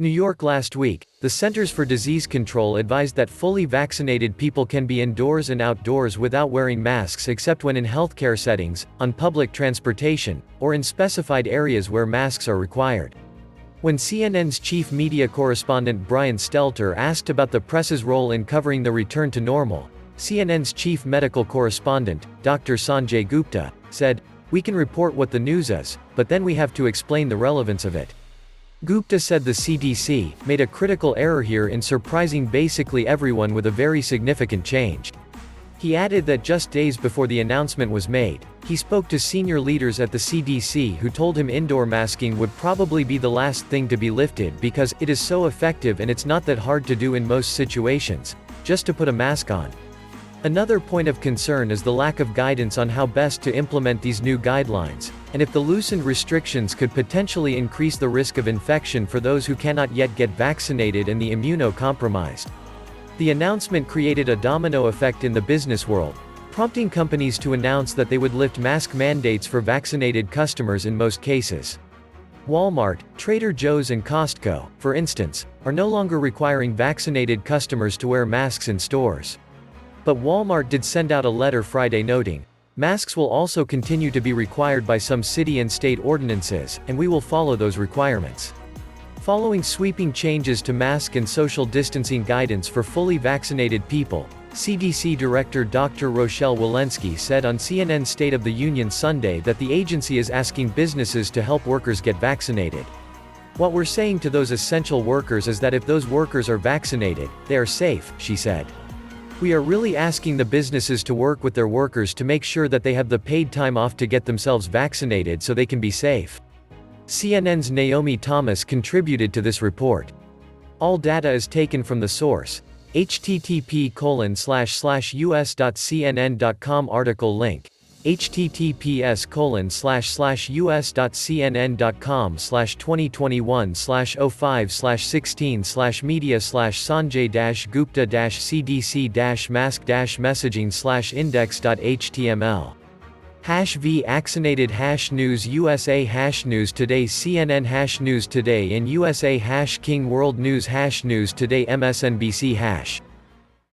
New York last week, the Centers for Disease Control advised that fully vaccinated people can be indoors and outdoors without wearing masks except when in healthcare settings, on public transportation, or in specified areas where masks are required. When CNN's chief media correspondent Brian Stelter asked about the press's role in covering the return to normal, CNN's chief medical correspondent, Dr. Sanjay Gupta, said, "We can report what the news is, but then we have to explain the relevance of it." Gupta said the CDC made a critical error here in surprising basically everyone with a very significant change. He added that just days before the announcement was made, he spoke to senior leaders at the CDC who told him indoor masking would probably be the last thing to be lifted because it is so effective and it's not that hard to do in most situations, just to put a mask on. Another point of concern is the lack of guidance on how best to implement these new guidelines, and if the loosened restrictions could potentially increase the risk of infection for those who cannot yet get vaccinated and the immunocompromised. The announcement created a domino effect in the business world, prompting companies to announce that they would lift mask mandates for vaccinated customers in most cases. Walmart, Trader Joe's and Costco, for instance, are no longer requiring vaccinated customers to wear masks in stores. But Walmart did send out a letter Friday noting, "Masks will also continue to be required by some city and state ordinances, and we will follow those requirements." Following sweeping changes to mask and social distancing guidance for fully vaccinated people, CDC Director Dr. Rochelle Walensky said on CNN State of the Union Sunday that the agency is asking businesses to help workers get vaccinated. "What we're saying to those essential workers is that if those workers are vaccinated, they are safe," she said. "We are really asking the businesses to work with their workers to make sure that they have the paid time off to get themselves vaccinated so they can be safe." CNN's Naomi Thomas contributed to this report. All data is taken from the source, http://us.cnn.com article link, https://us.cnn.com/05/16/media/sanjay-gupta-cdc-mask-messaging/index.html #v Accinated #news USA #news today CNN #news today in USA #king world news #news today MSNBC #.